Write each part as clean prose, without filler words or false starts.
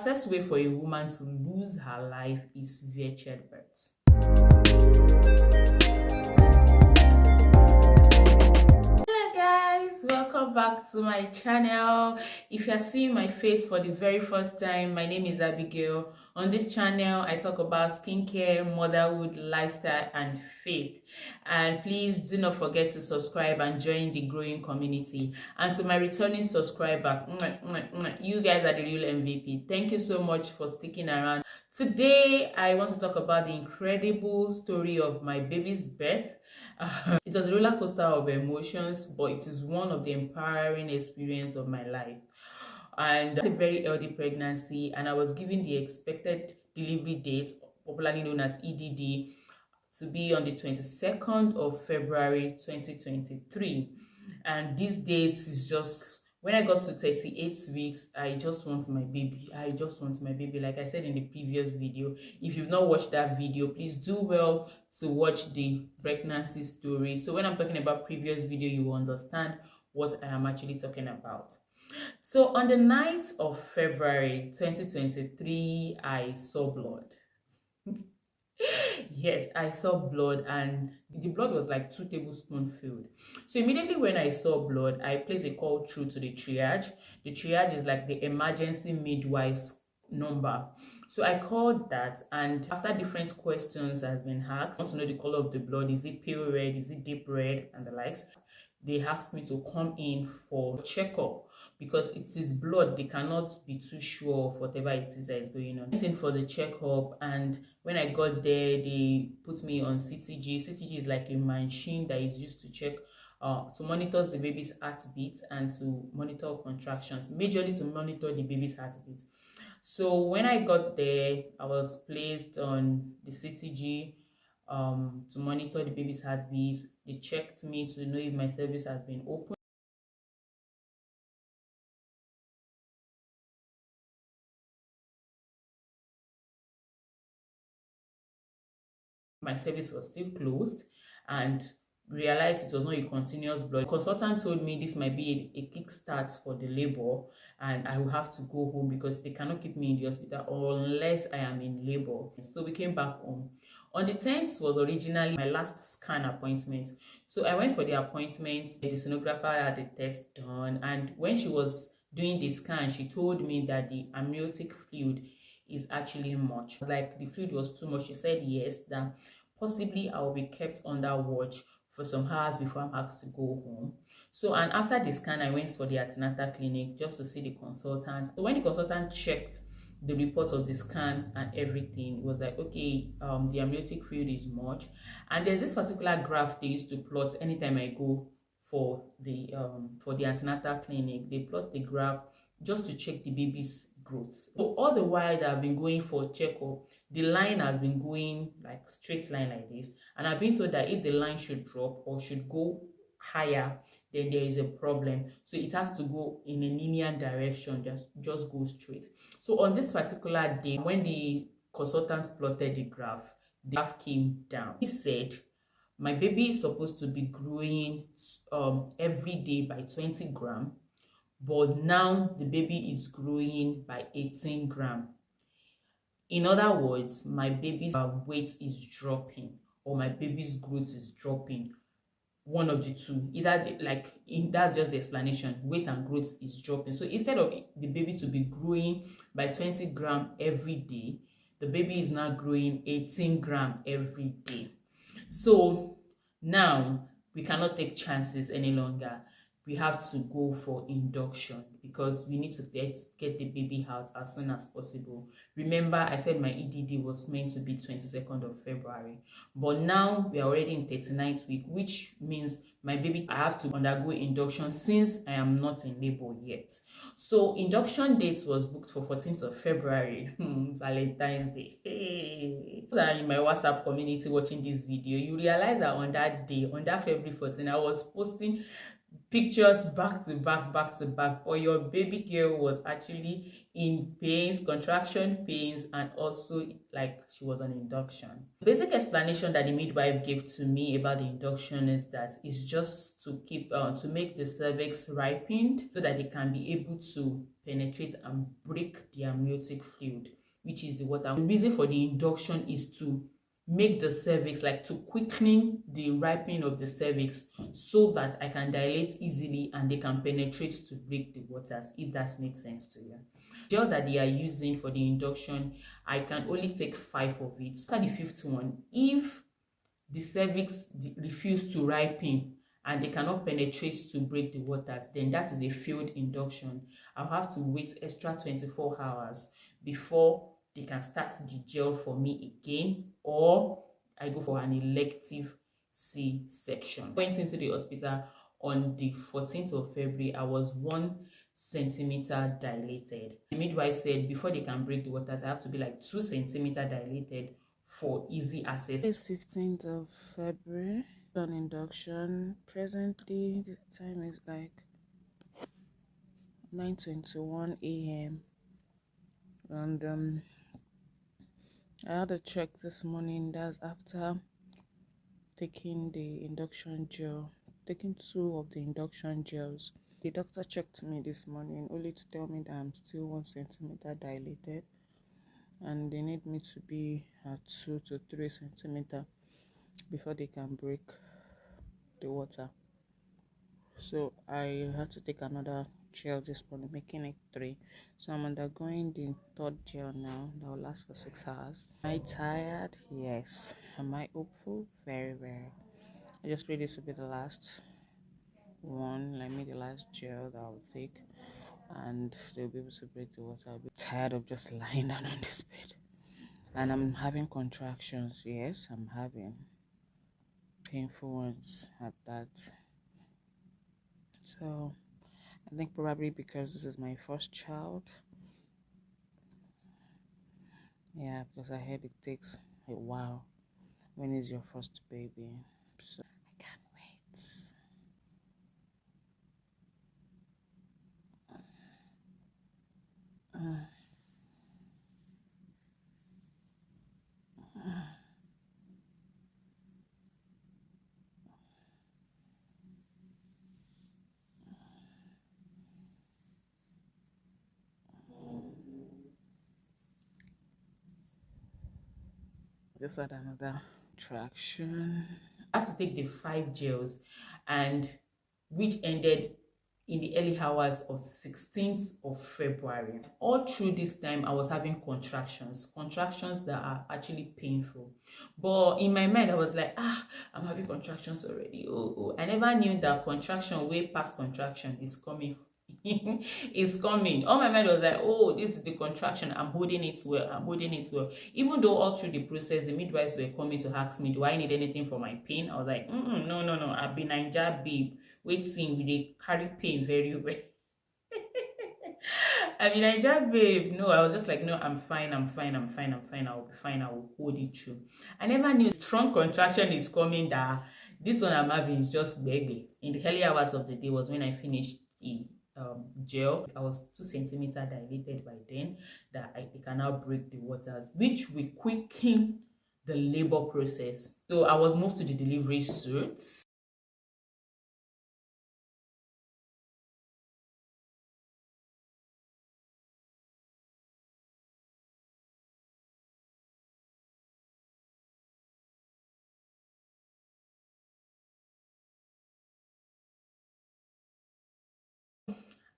fastest way for a woman to lose her life is via childbirth. Hello guys, welcome back to my channel. If you're seeing my face for the very first time, my name is Abigail. On this channel I talk about skincare, motherhood, lifestyle and faith. And please do not forget to subscribe and join the growing community. And to my returning subscribers, you guys are the real MVP. Thank you so much for sticking around. Today I want to talk about the incredible story of my baby's birth. It was a roller coaster of emotions, but it is one of the empowering experiences of my life. And I had a very early pregnancy, and I was given the expected delivery date, popularly known as EDD, to be on the 22nd of February 2023. And this date is just, when I got to 38 weeks, I just want my baby. I just want my baby. Like I said in the previous video, if you've not watched that video, please do well to watch the pregnancy story. So when I'm talking about previous video, you will understand what I am actually talking about. So on the 9th of February 2023, I saw blood. Yes, I saw blood, and the blood was like 2 tablespoons filled. So immediately when I saw blood, I placed a call through to the triage. The triage is like the emergency midwife's number. So I called that, and after different questions has been asked, I want to know the color of the blood. Is it pale red? Is it deep red? And the likes. They asked me to come in for checkup because it is blood. They cannot be too sure of whatever it is that is going on. I went in for the checkup, and when I got there, they put me on CTG. CTG is like a machine that is used to check, to monitor the baby's heartbeat and to monitor contractions, majorly to monitor the baby's heartbeat. So when I got there, I was placed on the CTG to monitor the baby's heartbeat. They checked me to know if my cervix has been open. My cervix was still closed, and realized it was not a continuous blood. The consultant told me this might be a kickstart for the labor, and I will have to go home because they cannot keep me in the hospital unless I am in labor. So we came back home. On the 10th was originally my last scan appointment. So I went for the appointment. The sonographer had the test done, and when she was doing the scan, she told me that the amniotic fluid is actually much. Like the fluid was too much. She said yes, that possibly I will be kept under watch for some hours before I'm asked to go home. So, and after the scan, I went for the antenatal clinic just to see the consultant. So when the consultant checked the report of the scan and everything, it was like, okay, the amniotic fluid is much. And there's this particular graph they used to plot anytime I go for the antenatal clinic. They plot the graph just to check the baby's growth. So all the while that I've been going for checkup, the line has been going like straight line like this, and I've been told that if the line should drop or should go higher, then there is a problem. So it has to go in a linear direction, just go straight. So on this particular day, when the consultant plotted the graph came down. He said my baby is supposed to be growing every day by 20 grams, but now the baby is growing by 18 grams. In other words, my baby's weight is dropping, or my baby's growth is dropping. One of the two. Either that's just the explanation. Weight and growth is dropping. So instead of the baby to be growing by 20 grams every day, the baby is now growing 18 grams every day. So now we cannot take chances any longer. We have to go for induction because we need to get the baby out as soon as possible. Remember, I said my EDD was meant to be 22nd of February, but now we are already in 39th week, which means my baby, I have to undergo induction since I am not in labor yet. So induction date was booked for 14th of February, Valentine's Day. Hey. Those are in my WhatsApp community watching this video, you realize that on that day, on that February 14, I was posting pictures back to back, or your baby girl was actually in pains, contraction pains, and also like she was on induction. The basic explanation that the midwife gave to me about the induction is that it's just to keep to make the cervix ripened so that they can be able to penetrate and break the amniotic fluid, which is the water. The reason for the induction is to make the cervix, like to quicken the ripening of the cervix so that I can dilate easily and they can penetrate to break the waters, if that makes sense to you. Gel that they are using for the induction, I can only take 5 of it. After the 5th one, if the cervix refuse to ripen and they cannot penetrate to break the waters, then that is a failed induction. I'll have to wait extra 24 hours before they can start the gel for me again, or I go for an elective C-section. Went into the hospital on the 14th of February. I was 1 centimeter dilated. The midwife said before they can break the waters, I have to be like 2 centimeter dilated for easy access. It's 15th of February on induction. Presently, the time is like 9:21 a.m. and I had a check this morning. That's after taking the induction gel, taking 2 of the induction gels. The doctor checked me this morning only to tell me that I'm still 1 centimeter dilated and they need me to be at 2 to 3 centimeter before they can break the water. So I had to take another gel this morning, making it 3. So I'm undergoing the 3rd gel now. That will last for 6 hours. Am I tired? Yes. Am I hopeful? Very, very. I just pray this will be the last one, like me, the last gel that I'll take, and they'll be able to break the water. I'll be tired of just lying down on this bed. And I'm having contractions. Yes, I'm having painful ones at that. So I think probably because this is my first child. Yeah, because I heard it takes a while when it's your first baby. So I can't wait. Just had another traction. I have to take the 5 gels, and which ended in the early hours of 16th of February. All through this time, I was having contractions that are actually painful. But in my mind, I was like, I'm having contractions already. Oh. I never knew that contraction, way past contraction, is coming. It's coming. All my mind was like, oh, this is the contraction. I'm holding it well. Even though all through the process, the midwives were coming to ask me, do I need anything for my pain? I was like, no. I've been Naija babe. Waiting, they carry pain very well. I mean, Naija babe. No, I was just like, no, I'm fine. I'll be fine. I will hold it through. I never knew strong contraction is coming, that this one I'm having is just baby. In the early hours of the day was when I finished the gel. I was 2 centimeter dilated by then, that I can now break the waters, which will quicken the labor process. So I was moved to the delivery suite.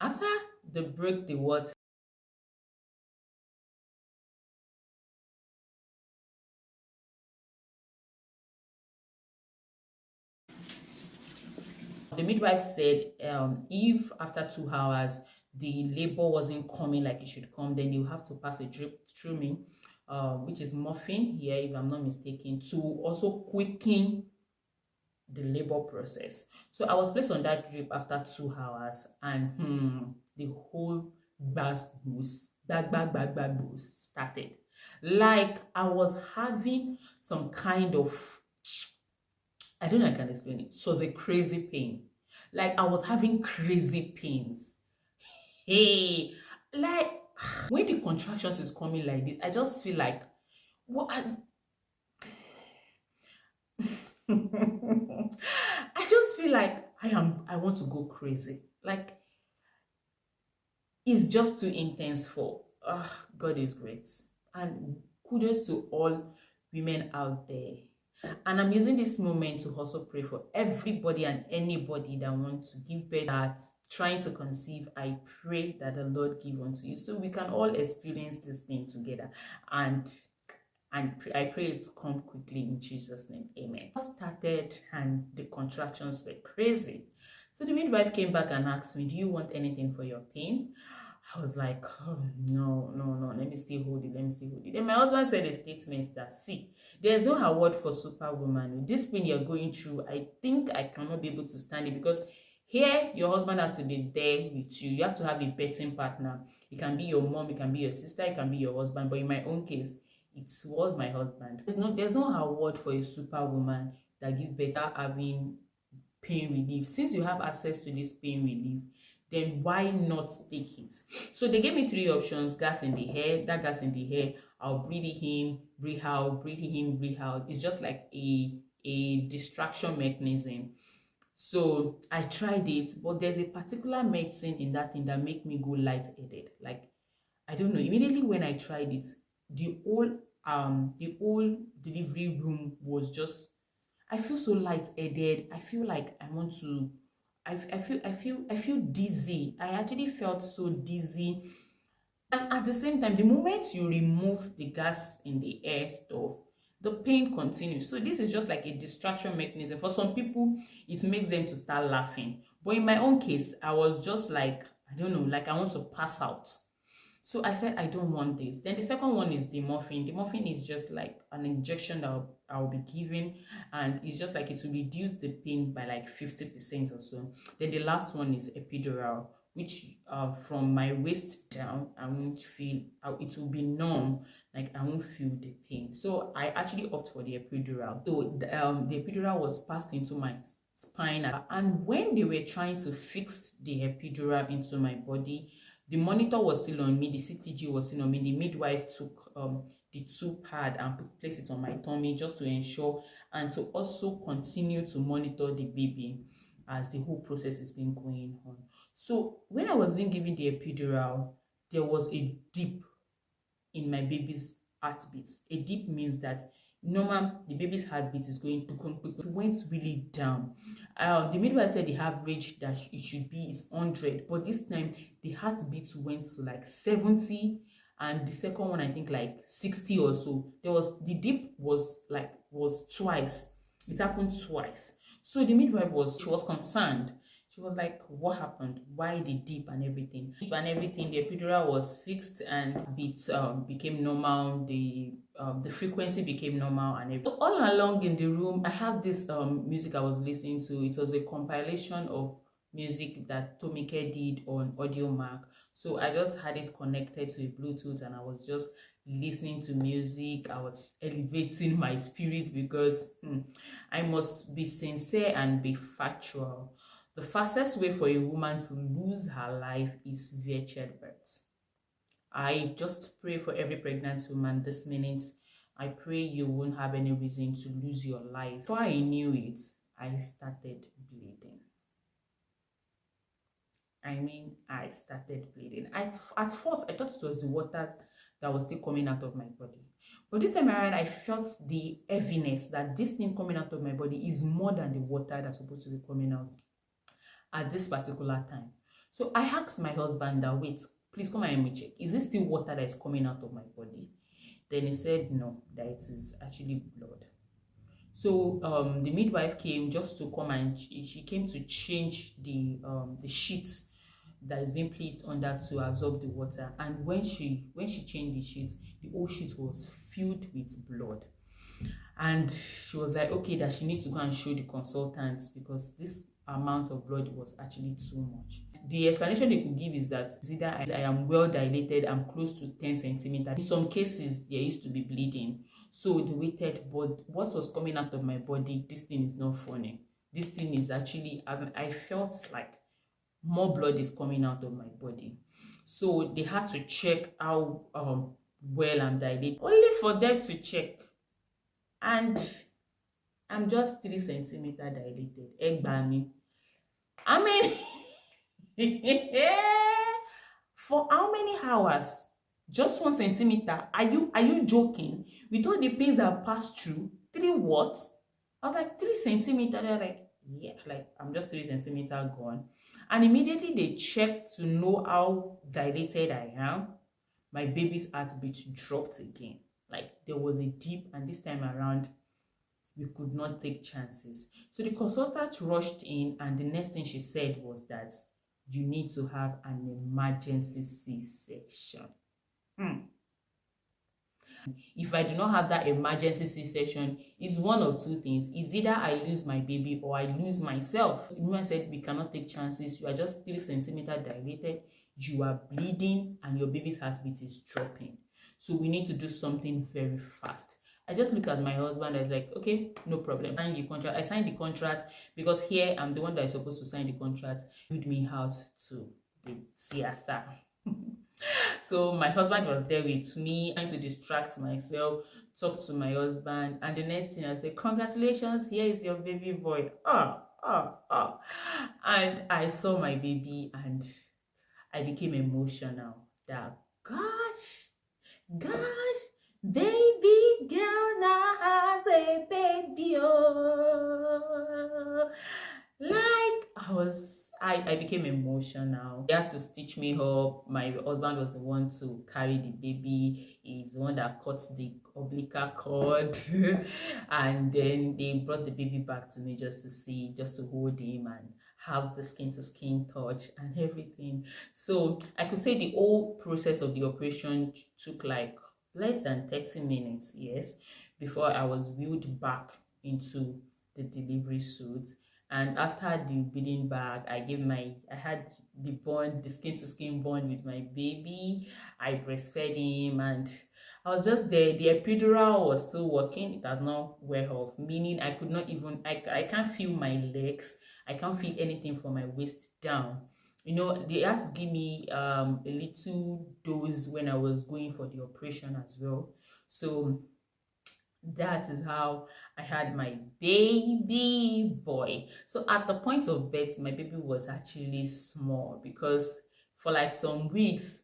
After they break the water, the midwife said if after 2 hours the labor wasn't coming like it should come, then you have to pass a drip through me, which is morphine here, if I'm not mistaken, to also quicken the labor process. So I was placed on that drip after 2 hours, and the whole boost started. Like I was having some kind of, I don't know, I can explain it. It was a crazy pain. Like I was having crazy pains. Hey, like when the contractions is coming like this, I just feel like what I just feel like I want to go crazy. Like is just too intense for. God is great. And kudos to all women out there. And I'm using this moment to also pray for everybody and anybody that wants to give birth, that trying to conceive. I pray that the Lord give unto you so we can all experience this thing together. And I pray it come quickly in Jesus' name. Amen. I started and the contractions were crazy. So the midwife came back and asked me, do you want anything for your pain? I was like, oh, no, let me still hold it. Then my husband said a statement that, see, there's no award for superwoman. This pain you're going through, I think I cannot be able to stand it, because here your husband has to be there with you. You have to have a betting partner. It can be your mom, it can be your sister, it can be your husband. But in my own case, it was my husband. There's no award for a superwoman that gives better having pain relief. Since you have access to this pain relief, then why not take it? So they gave me 3 options: gas in the hair. That gas in the hair, I'll breathe it in, breathe out, breathe it in, breathe out. It's just like a distraction mechanism. So I tried it, but there's a particular medicine in that thing that make me go lightheaded. Like, I don't know, immediately when I tried it, the whole delivery room was just, I feel so lightheaded. I feel like I want to, I feel dizzy. I actually felt so dizzy. And at the same time, the moment you remove the gas in the air stuff, the pain continues. So this is just like a distraction mechanism. For some people, it makes them to start laughing. But in my own case, I was just like, I don't know, like I want to pass out. So I said, I don't want this. Then the second one is the morphine. The morphine is just like an injection that I'll be given, and it's just like it will reduce the pain by like 50% or so. Then the last one is epidural, which from my waist down, I won't feel, it will be numb, like I won't feel the pain. So I actually opt for the epidural. So the epidural was passed into my spine, and when they were trying to fix the epidural into my body, the monitor was still on me, the CTG was still on me. The midwife took the tube pad and placed it on my tummy just to ensure and to also continue to monitor the baby as the whole process is being going on. So when I was being given the epidural, there was a dip in my baby's heartbeat. A dip means that normal, the baby's heartbeat is going to come quick. It went really down. The midwife said the average that it should be is 100, but this time the heartbeat went to like 70, and the second one I think like 60 or so. The dip was twice. It happened twice. So the midwife was concerned. She was like, what happened? Why the dip and everything? The epidural was fixed and beats became normal. The frequency became normal and everything. So all along in the room, I have this music I was listening to. It was a compilation of music that Tomike did on Audio Mark. So I just had it connected to a Bluetooth and I was just listening to music. I was elevating my spirits because I must be sincere and be factual. The fastest way for a woman to lose her life is via childbirth. I just pray for every pregnant woman this minute. I pray you won't have any reason to lose your life. Before I knew it, I started bleeding. I started bleeding. At first, I thought it was the water that was still coming out of my body. But this time around, I felt the heaviness that this thing coming out of my body is more than the water that's supposed to be coming out at this particular time. So I asked my husband that, wait, please come and help me check. Is it still water that is coming out of my body? Then he said no, that it is actually blood. So the midwife came just to come and she came to change the sheets that is being placed under to absorb the water. And when she changed the sheet, the whole sheet was filled with blood. And she was like, okay, that she needs to go and show the consultants because this amount of blood was actually too much. The explanation they could give is that either I am well dilated, I'm close to 10 centimeters. In some cases, there used to be bleeding. So they waited, but what was coming out of my body, this thing is not funny. This thing is actually, I felt like more blood is coming out of my body. So they had to check how well I'm dilated. Only for them to check. And I'm just 3 centimeters dilated. I mean, For how many hours? Just 1 centimeter? Are you joking? With all the pains I've passed through, 3 what? I was like, 3 centimeter. They're like, yeah, like I'm just 3 centimeter gone. And immediately they checked to know how dilated I am. My baby's heartbeat dropped again. Like there was a dip, and this time around, we could not take chances. So the consultant rushed in, and the next thing she said was that you need to have an emergency C-section. If I do not have that emergency C-section, it's one of two things. It's either I lose my baby or I lose myself. The woman said, we cannot take chances. You are just 3 centimeters dilated. You are bleeding and your baby's heartbeat is dropping. So we need to do something very fast. I just looked at my husband. I was like, okay, no problem. Sign the contract. I signed the contract because here I'm the one that is supposed to sign the contract. Lead me out to the theater. So my husband was there with me, trying to distract myself, talk to my husband, and the next thing I said, congratulations, here is your baby boy. And I saw my baby and I became emotional. That gosh, baby girl now has a baby. Oh. I became emotional. They had to stitch me up. My husband was the one to carry the baby. He's the one that cut the umbilical cord. And then they brought the baby back to me just to see, just to hold him and have the skin to skin touch and everything. So I could say the whole process of the operation took like less than 30 minutes, yes, before I was wheeled back into the delivery suite. And after the bleeding bag, I had the skin to skin bond with my baby. I breastfed him and I was just there. The epidural was still working. It has not wear off, meaning I could not even, I can't feel my legs. I can't feel anything from my waist down. You know, they had to give me a little dose when I was going for the operation as well. So that is how I had my baby boy. So at the point of birth, my baby was actually small because for like some weeks,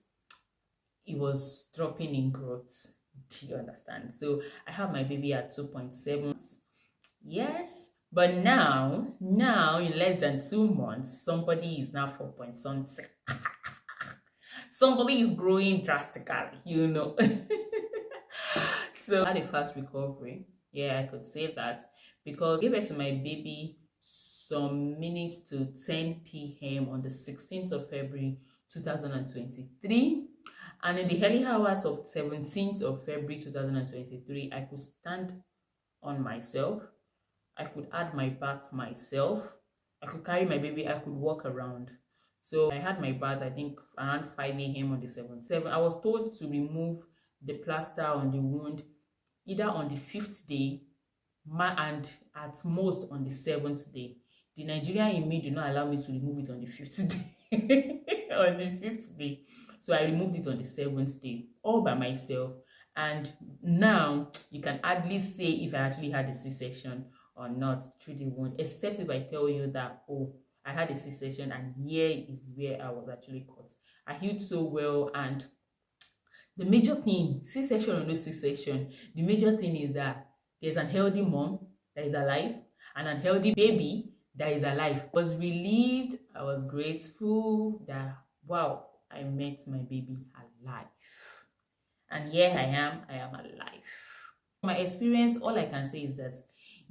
it was dropping in growth. Do you understand? So I have my baby at 2.7. Yes. But now in less than 2 months, somebody is now 4 point something. Somebody is growing drastically, you know. So I had a fast recovery. Yeah, I could say that because I gave birth to my baby some minutes to 10 p.m. on the 16th of February 2023. And in the early hours of 17th of February 2023, I could stand on myself. I could add my bath myself. I could carry my baby. I could walk around. So I had my bath, I think, around 5 a.m. on the 7th. I was told to remove the plaster on the wound either on the 5th day and at most on the 7th day. The Nigerian in me did not allow me to remove it on the 5th day. On the 5th day. So I removed it on the 7th day, all by myself. And now you can hardly say if I actually had a C-section or not through the wound, except if I tell you that, oh, I had a C-section and here is where I was actually cut. I healed so well, and the major thing, C-section or no C-section, the major thing is that there's an healthy mom that is alive and an healthy baby that is alive. I was relieved. I was grateful that, wow, I met my baby alive. And here I am alive. From my experience, all I can say is that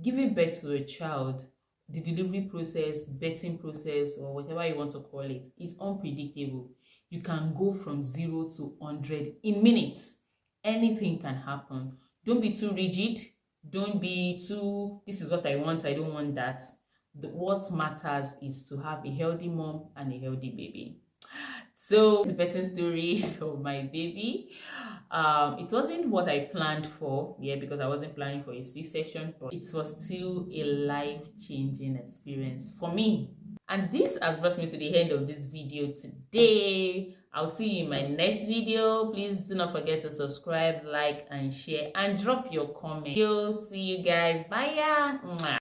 giving birth to a child, the delivery process, birthing process, or whatever you want to call it, is unpredictable. You can go from 0 to 100 in minutes. Anything can happen. Don't be too rigid. Don't be too, this is what I want, I don't want that. What matters is to have a healthy mom and a healthy baby. So the birthing story of my baby. It wasn't what I planned for, yeah, because I wasn't planning for a C-section, but it was still a life-changing experience for me. And this has brought me to the end of this video today. I'll see you in my next video. Please do not forget to subscribe, like, and share, and drop your comment. See you guys. Bye.